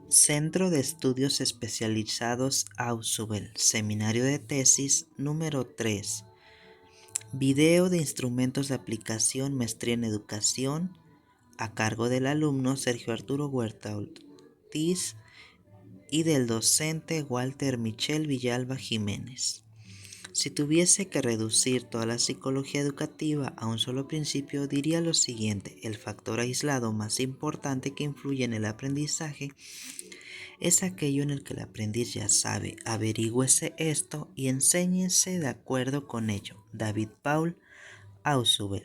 Centro de Estudios Especializados Ausubel, Seminario de Tesis número 3. Video de instrumentos de aplicación, maestría en educación, a cargo del alumno Sergio Arturo Huerta Ortiz y del docente Walter Michel Villalba Jiménez. Si tuviese que reducir toda la psicología educativa a un solo principio, diría lo siguiente: el factor aislado más importante que influye en el aprendizaje es aquello en el que el aprendiz ya sabe. Averígüese esto y enséñese de acuerdo con ello. David Paul Ausubel.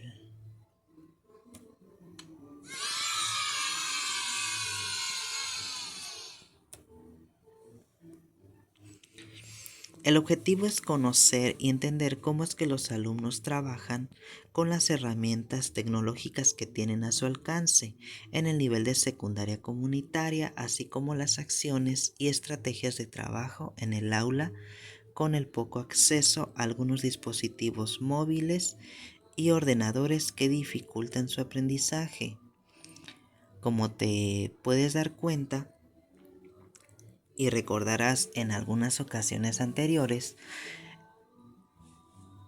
El objetivo es conocer y entender cómo es que los alumnos trabajan con las herramientas tecnológicas que tienen a su alcance en el nivel de secundaria comunitaria, así como las acciones y estrategias de trabajo en el aula con el poco acceso a algunos dispositivos móviles y ordenadores que dificultan su aprendizaje. Como te puedes dar cuenta y recordarás en algunas ocasiones anteriores,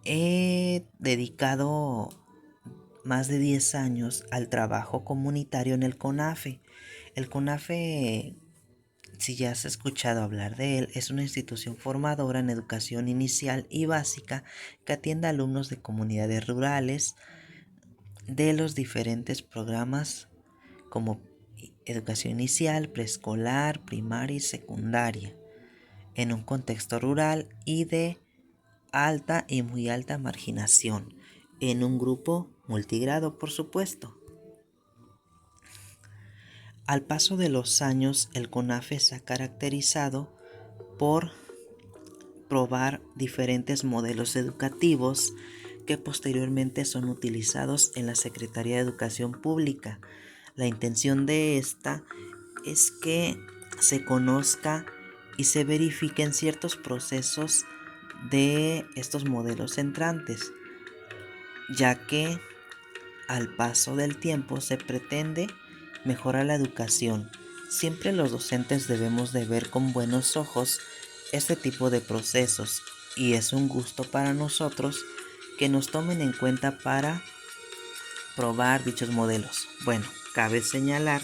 he dedicado más de 10 años al trabajo comunitario en el CONAFE. El CONAFE, si ya has escuchado hablar de él, es una institución formadora en educación inicial y básica que atiende a alumnos de comunidades rurales de los diferentes programas como educación inicial, preescolar, primaria y secundaria, en un contexto rural y de alta y muy alta marginación, en un grupo multigrado, por supuesto. Al paso de los años, el CONAFE se ha caracterizado por probar diferentes modelos educativos que posteriormente son utilizados en la Secretaría de Educación Pública. La intención de esta es que se conozca y se verifiquen ciertos procesos de estos modelos entrantes, ya que al paso del tiempo se pretende mejorar la educación. Siempre los docentes debemos de ver con buenos ojos este tipo de procesos y es un gusto para nosotros que nos tomen en cuenta para probar dichos modelos. Bueno, cabe señalar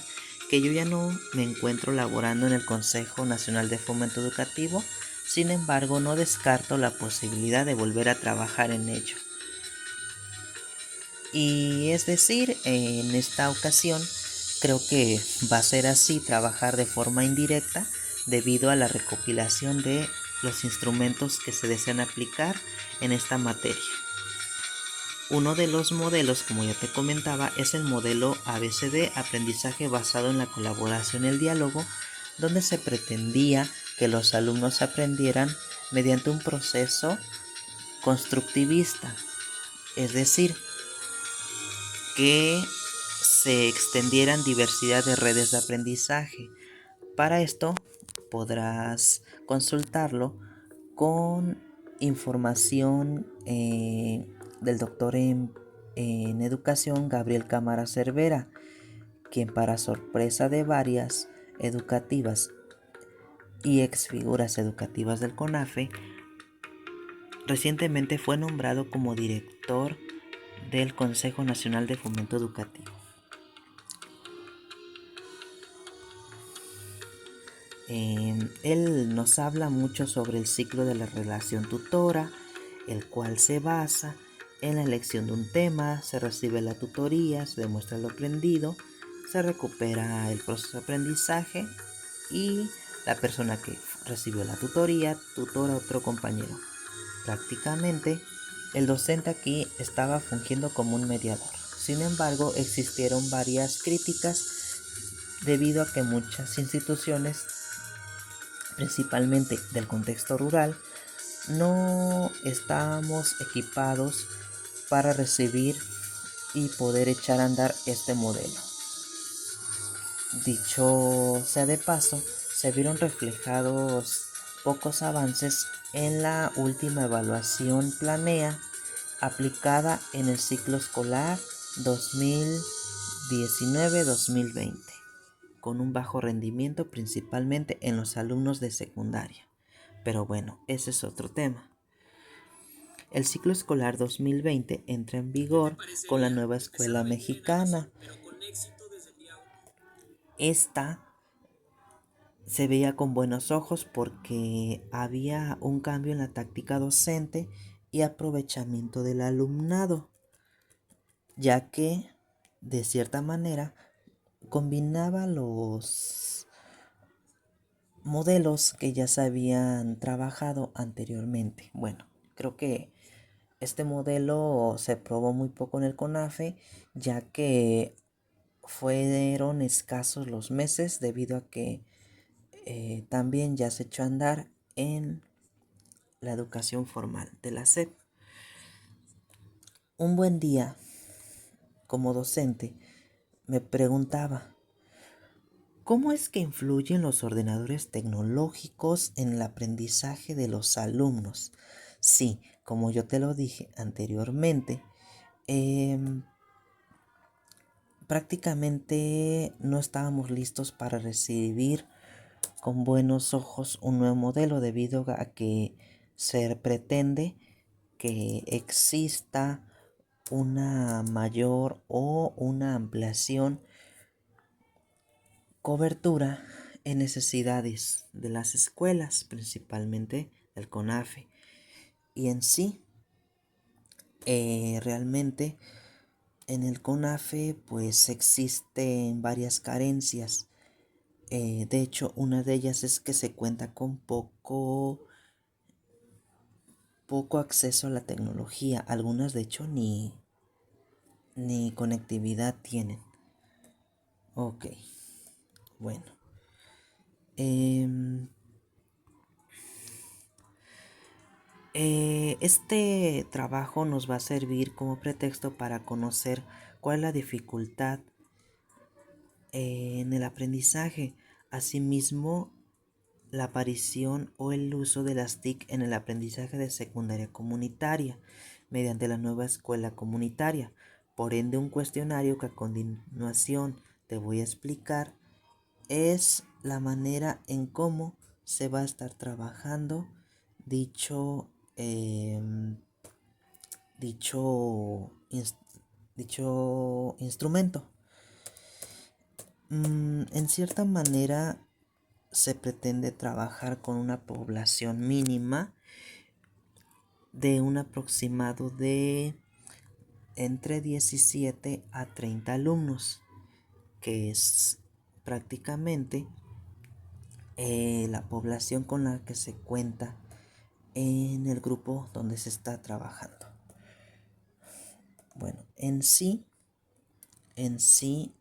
que yo ya no me encuentro laborando en el Consejo Nacional de Fomento Educativo, sin embargo no descarto la posibilidad de volver a trabajar en ello. Y es decir, en esta ocasión creo que va a ser así, trabajar de forma indirecta debido a la recopilación de los instrumentos que se desean aplicar en esta materia. Uno de los modelos, como ya te comentaba, es el modelo ABCD, aprendizaje basado en la colaboración y el diálogo, donde se pretendía que los alumnos aprendieran mediante un proceso constructivista, es decir, que se extendieran diversidad de redes de aprendizaje. Para esto podrás consultarlo con información del doctor en educación Gabriel Cámara Cervera, quien para sorpresa de varias educativas y exfiguras educativas del CONAFE, recientemente fue nombrado como director del Consejo Nacional de Fomento Educativo. Él nos habla mucho sobre el ciclo de la relación tutora, el cual se basa en la elección de un tema, se recibe la tutoría, se demuestra lo aprendido, se recupera el proceso de aprendizaje y la persona que recibió la tutoría tutora a otro compañero. Prácticamente, el docente aquí estaba fungiendo como un mediador. Sin embargo, existieron varias críticas debido a que muchas instituciones, principalmente del contexto rural, no estábamos equipados para recibir y poder echar a andar este modelo. Dicho sea de paso, se vieron reflejados pocos avances en la última evaluación Planea aplicada en el ciclo escolar 2019-2020. con un bajo rendimiento principalmente en los alumnos de secundaria. Pero bueno, ese es otro tema. El ciclo escolar 2020 entra en vigor con la nueva escuela mexicana. Esta se veía con buenos ojos porque había un cambio en la táctica docente y aprovechamiento del alumnado, ya que de cierta manera combinaba los modelos que ya se habían trabajado anteriormente. Bueno, creo que este modelo se probó muy poco en el CONAFE, ya que fueron escasos los meses debido a que también ya se echó a andar en la educación formal de la SEP. Un buen día, como docente, me preguntaba, ¿cómo es que influyen los ordenadores tecnológicos en el aprendizaje de los alumnos? Sí, como yo te lo dije anteriormente, prácticamente no estábamos listos para recibir con buenos ojos un nuevo modelo debido a que se pretende que exista una mayor o una ampliación cobertura en necesidades de las escuelas, principalmente del CONAFE. Y en sí, realmente en el CONAFE pues existen varias carencias. De hecho, una de ellas es que se cuenta con poco acceso a la tecnología. Algunas de hecho ni conectividad tienen. Ok, bueno. Este trabajo nos va a servir como pretexto para conocer cuál es la dificultad en el aprendizaje. Asimismo, la aparición o el uso de las TIC en el aprendizaje de secundaria comunitaria mediante la nueva escuela comunitaria. Por ende, un cuestionario que a continuación te voy a explicar es la manera en cómo se va a estar trabajando dicho, dicho, dicho instrumento. En cierta manera se pretende trabajar con una población mínima de un aproximado de entre 17 a 30 alumnos, que es prácticamente la población con la que se cuenta en el grupo donde se está trabajando. Bueno, en sí, en sí,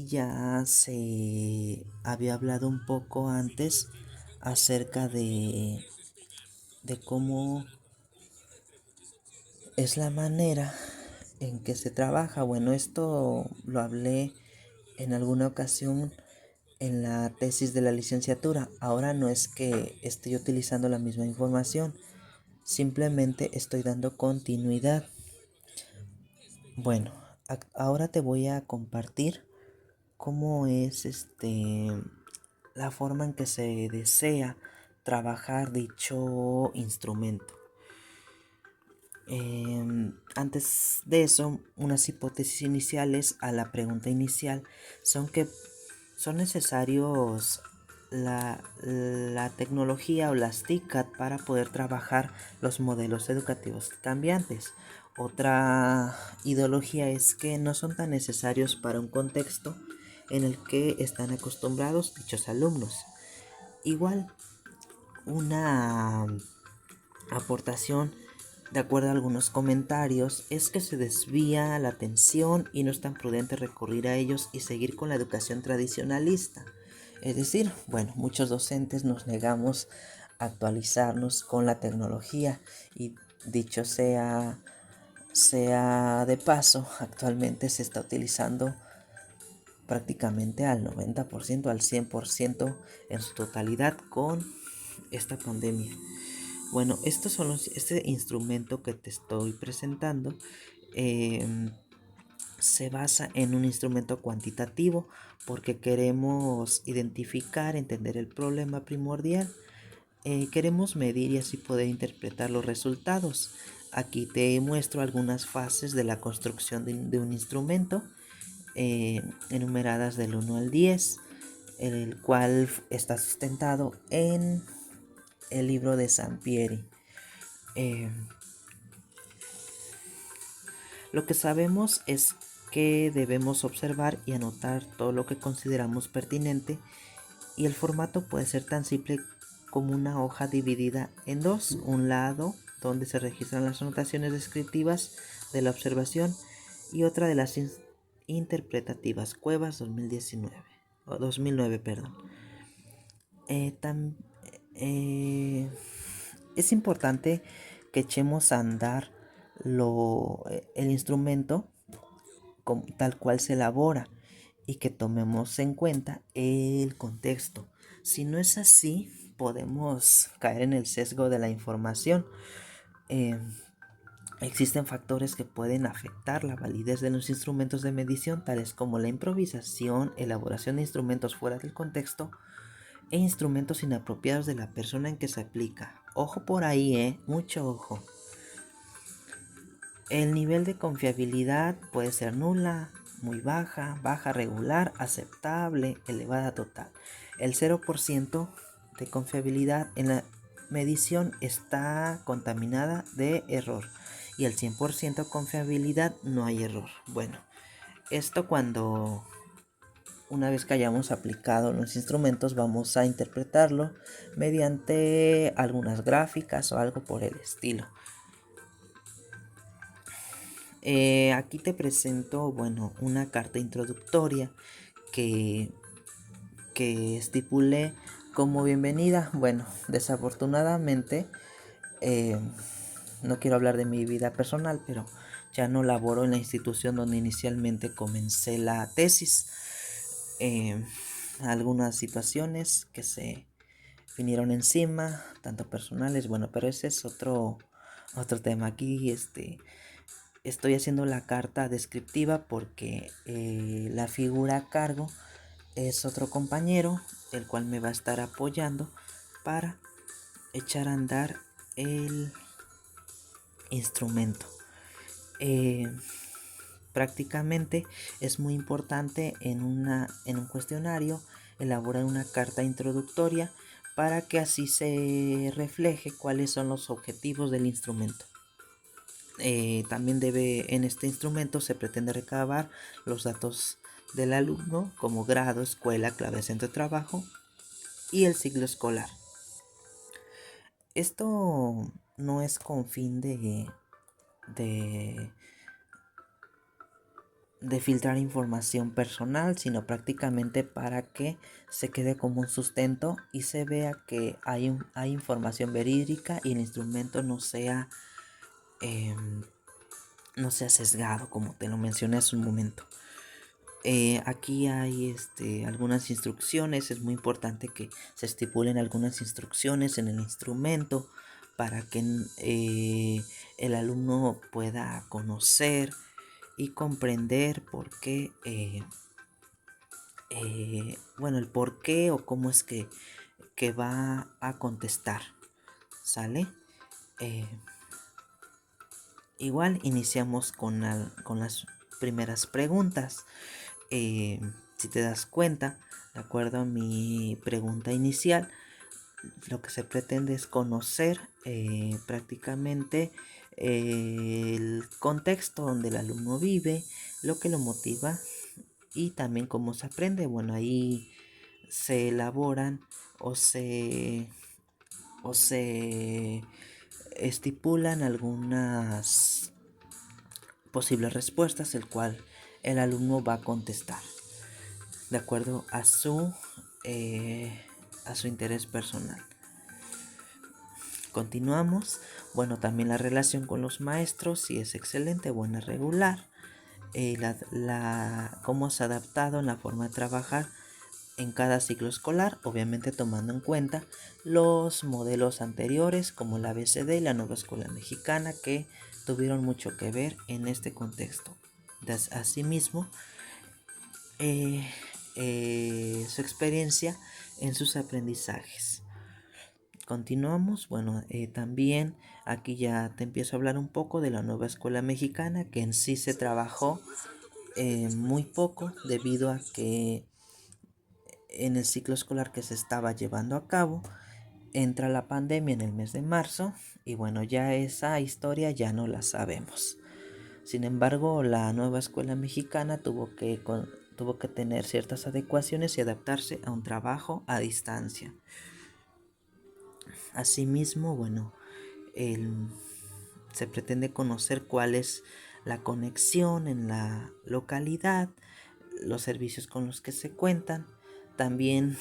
ya se había hablado un poco antes acerca de cómo es la manera en que se trabaja. Bueno, esto lo hablé en alguna ocasión en la tesis de la licenciatura. Ahora no es que esté utilizando la misma información, simplemente estoy dando continuidad. Bueno, ahora te voy a compartir cómo es la forma en que se desea trabajar dicho instrumento. Antes de eso, unas hipótesis iniciales a la pregunta inicial son que son necesarios la tecnología o las TICAD para poder trabajar los modelos educativos cambiantes. Otra ideología es que no son tan necesarios para un contexto en el que están acostumbrados dichos alumnos. Igual, una aportación, de acuerdo a algunos comentarios, es que se desvía la atención y no es tan prudente recurrir a ellos y seguir con la educación tradicionalista. Es decir, bueno, muchos docentes nos negamos a actualizarnos con la tecnología y dicho sea de paso, actualmente se está utilizando prácticamente al 90%, al 100% en su totalidad con esta pandemia. Bueno, estos son este instrumento que te estoy presentando se basa en un instrumento cuantitativo porque queremos identificar, entender el problema primordial. Queremos medir y así poder interpretar los resultados. Aquí te muestro algunas fases de la construcción de un instrumento, enumeradas del 1 al 10, el cual está sustentado en el libro de Sampieri. Lo que sabemos es que debemos observar y anotar todo lo que consideramos pertinente, y el formato puede ser tan simple como una hoja dividida en dos: un lado donde se registran las anotaciones descriptivas de la observación y otra de las interpretativas. Cuevas 2019 o 2009, perdón. Eh, es importante que echemos a andar el instrumento tal cual se elabora y que tomemos en cuenta el contexto. Si no es así, podemos caer en el sesgo de la información. Existen factores que pueden afectar la validez de los instrumentos de medición, tales como la improvisación, elaboración de instrumentos fuera del contexto e instrumentos inapropiados de la persona en que se aplica. Ojo por ahí, mucho ojo. El nivel de confiabilidad puede ser nula, muy baja, baja regular, aceptable, elevada total. El 0% de confiabilidad en la medición está contaminada de error, y el 100% confiabilidad no hay error. Bueno, esto cuando una vez que hayamos aplicado los instrumentos vamos a interpretarlo mediante algunas gráficas o algo por el estilo. Aquí te presento, una carta introductoria que estipulé como bienvenida. Desafortunadamente, no quiero hablar de mi vida personal, pero ya no laboro en la institución donde inicialmente comencé la tesis. Algunas situaciones que se vinieron encima, tanto personales, pero ese es otro tema. Aquí estoy haciendo la carta descriptiva porque la figura a cargo es otro compañero, el cual me va a estar apoyando para echar a andar el instrumento. Prácticamente es muy importante en un cuestionario elaborar una carta introductoria para que así se refleje cuáles son los objetivos del instrumento. También en este instrumento se pretende recabar los datos del alumno, como grado, escuela, clave, centro de trabajo y el ciclo escolar. Esto no es con fin de filtrar información personal, sino prácticamente para que se quede como un sustento y se vea que hay información verídica y el instrumento no sea sesgado, como te lo mencioné hace un momento. Aquí hay algunas instrucciones. Es muy importante que se estipulen algunas instrucciones en el instrumento para que el alumno pueda conocer y comprender por qué, el por qué o cómo es que va a contestar. ¿Sale? Igual iniciamos con las primeras preguntas. Si te das cuenta, de acuerdo a mi pregunta inicial, lo que se pretende es conocer prácticamente el contexto donde el alumno vive, lo que lo motiva y también cómo se aprende. Ahí se elaboran o se estipulan algunas posibles respuestas, el cual el alumno va a contestar de acuerdo a su interés personal. Continuamos. También la relación con los maestros, si es excelente, buena, regular. Cómo se ha adaptado en la forma de trabajar en cada ciclo escolar, obviamente tomando en cuenta los modelos anteriores como la ABCD y la Nueva Escuela Mexicana, que tuvieron mucho que ver en este contexto. asimismo su experiencia en sus aprendizajes. Continuamos, bueno, también aquí ya te empiezo a hablar un poco de la nueva escuela mexicana, que en sí se trabajó muy poco debido a que en el ciclo escolar que se estaba llevando a cabo entra la pandemia en el mes de marzo y bueno, ya esa historia ya no la sabemos. Sin embargo, la nueva escuela mexicana tuvo que tener ciertas adecuaciones y adaptarse a un trabajo a distancia. Asimismo, bueno, se pretende conocer cuál es la conexión en la localidad, los servicios con los que se cuentan. También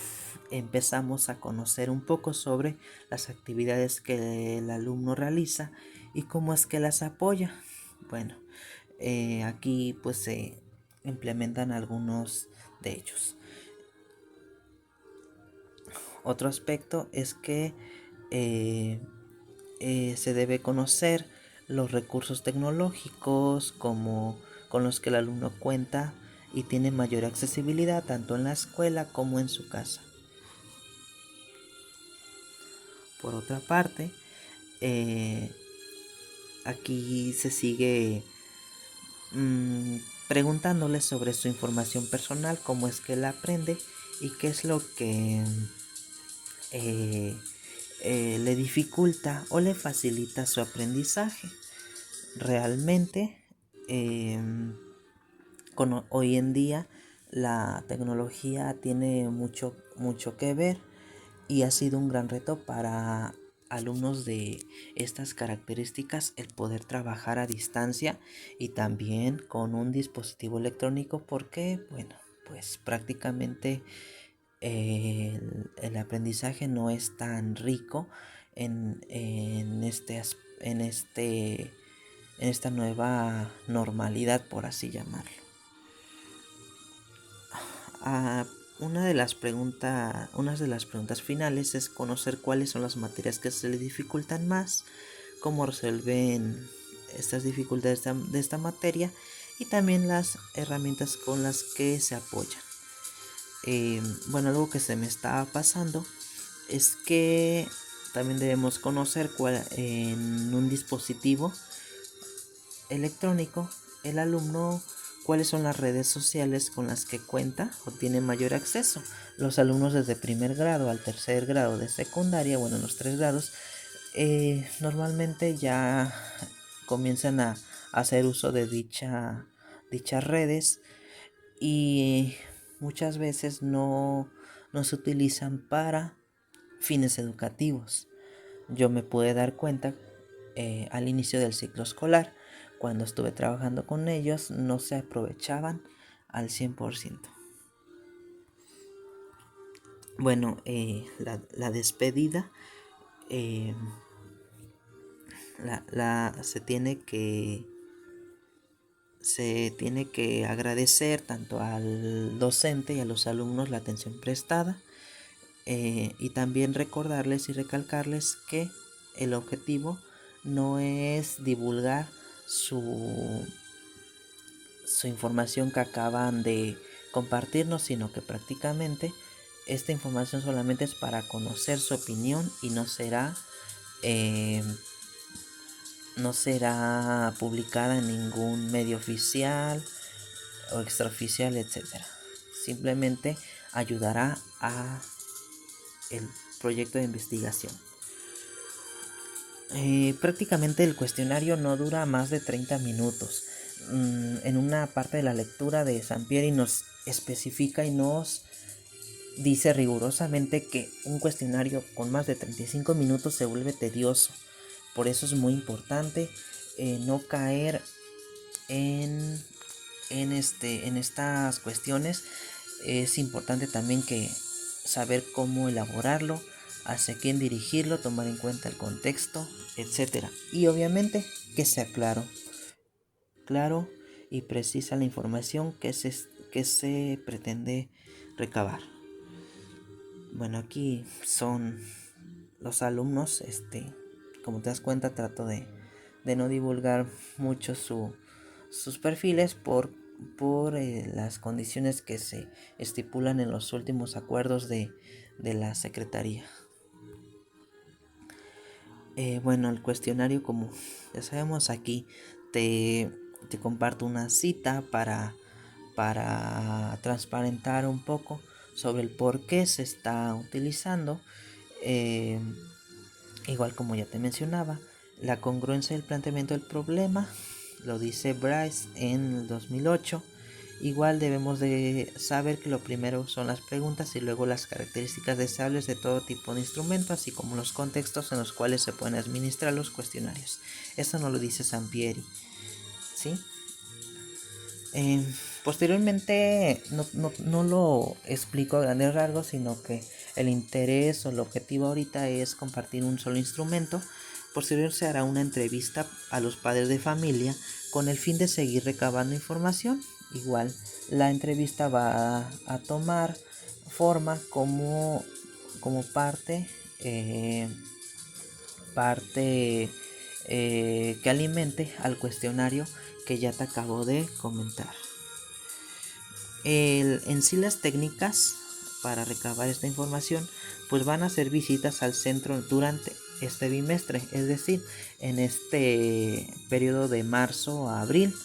empezamos a conocer un poco sobre las actividades que el alumno realiza y cómo es que las apoya. Bueno, aquí pues se implementan algunos de ellos. Otro aspecto es que se debe conocer los recursos tecnológicos con los que el alumno cuenta y tiene mayor accesibilidad tanto en la escuela como en su casa. Por otra parte, aquí se sigue preguntándole sobre su información personal, cómo es que él aprende y qué es lo que eh, le dificulta o le facilita su aprendizaje. Realmente, hoy en día la tecnología tiene mucho que ver y ha sido un gran reto para alumnos de estas características el poder trabajar a distancia y también con un dispositivo electrónico porque, bueno, pues prácticamente el aprendizaje no es tan rico en esta nueva normalidad, por así llamarlo. Ah, una de las preguntas finales es conocer cuáles son las materias que se le dificultan más, cómo resuelven estas dificultades de esta materia y también las herramientas con las que se apoyan. Bueno, algo que se me estaba pasando es que también debemos conocer en un dispositivo electrónico el alumno cuáles son las redes sociales con las que cuenta o tiene mayor acceso. Los alumnos desde primer grado al tercer grado de secundaria, bueno, en los 3 grados, normalmente ya comienzan a hacer uso de dichas redes y muchas veces no se utilizan para fines educativos. Yo me pude dar cuenta al inicio del ciclo escolar, cuando estuve trabajando con ellos, no se aprovechaban al 100%. Bueno, la despedida eh, se tiene que agradecer tanto al docente y a los alumnos la atención prestada y también recordarles y recalcarles que el objetivo no es divulgar su información que acaban de compartirnos, sino que prácticamente esta información solamente es para conocer su opinión y eh, no será publicada en ningún medio oficial o extraoficial, etcétera. Simplemente ayudará a el proyecto de investigación. Prácticamente el cuestionario no dura más de 30 minutos. En una parte de la lectura de Sampieri nos especifica y nos dice rigurosamente que un cuestionario con más de 35 minutos se vuelve tedioso. Por eso es muy importante no caer en estas cuestiones. Es importante también que saber cómo elaborarlo, hacia quién dirigirlo, tomar en cuenta el contexto, etcétera. Y obviamente que sea claro y precisa la información que se pretende recabar. Bueno, aquí son los alumnos, como te das cuenta, trato de no divulgar mucho sus perfiles por las condiciones que se estipulan en los últimos acuerdos de la Secretaría. Bueno, el cuestionario, como ya sabemos, aquí te comparto una cita para transparentar un poco sobre el por qué se está utilizando. Eh, Igual como ya te mencionaba, la congruencia del planteamiento del problema, lo dice Bryce en el 2008. Igual debemos de saber que lo primero son las preguntas y luego las características deseables de todo tipo de instrumento, así como los contextos en los cuales se pueden administrar los cuestionarios. Eso no lo dice Sampieri, ¿sí? Eh, Posteriormente no lo explico a grandes rasgos, sino que el interés o el objetivo ahorita es compartir un solo instrumento. Posterior se hará una entrevista a los padres de familia con el fin de seguir recabando información. Igual la entrevista va a tomar forma como parte que alimente al cuestionario que ya te acabo de comentar. En sí las técnicas para recabar esta información pues van a ser visitas al centro durante este bimestre, es decir, en este periodo de marzo a abril.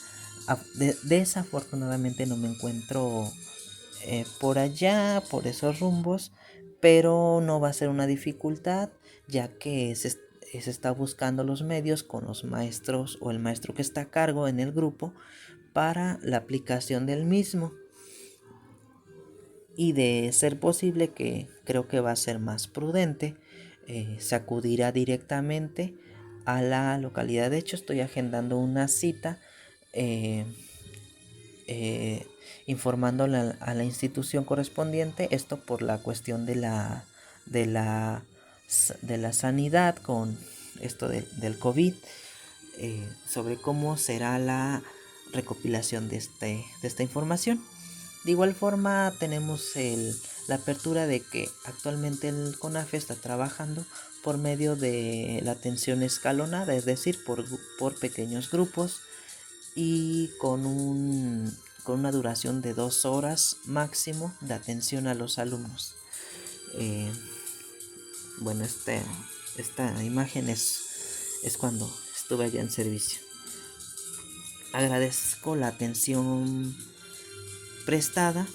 Desafortunadamente no me encuentro por allá, por esos rumbos, pero no va a ser una dificultad, ya que se está buscando los medios con los maestros o el maestro que está a cargo en el grupo para la aplicación del mismo. Y de ser posible, que creo que va a ser más prudente, se acudirá directamente a la localidad. De hecho, estoy agendando una cita eh, eh, informándole a la institución correspondiente, esto por la cuestión de la, de la sanidad con esto del COVID, sobre cómo será la recopilación de esta información. De igual forma tenemos la apertura de que actualmente el CONAFE está trabajando por medio de la atención escalonada, es decir, por pequeños grupos y con una duración de 2 horas máximo de atención a los alumnos. Eh, bueno, esta imagen es cuando estuve allá en servicio. Agradezco la atención prestada.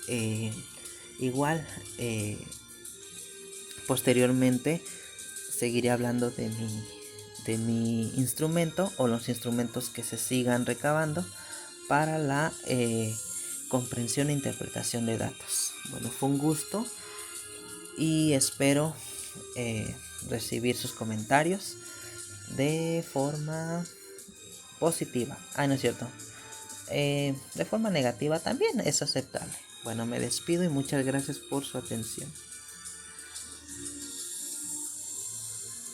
eh, Igual, posteriormente seguiré hablando de mi instrumento o los instrumentos que se sigan recabando para la comprensión e interpretación de datos. Bueno, fue un gusto y espero recibir sus comentarios de forma positiva. No es cierto. De forma negativa también es aceptable. Bueno, me despido y muchas gracias por su atención.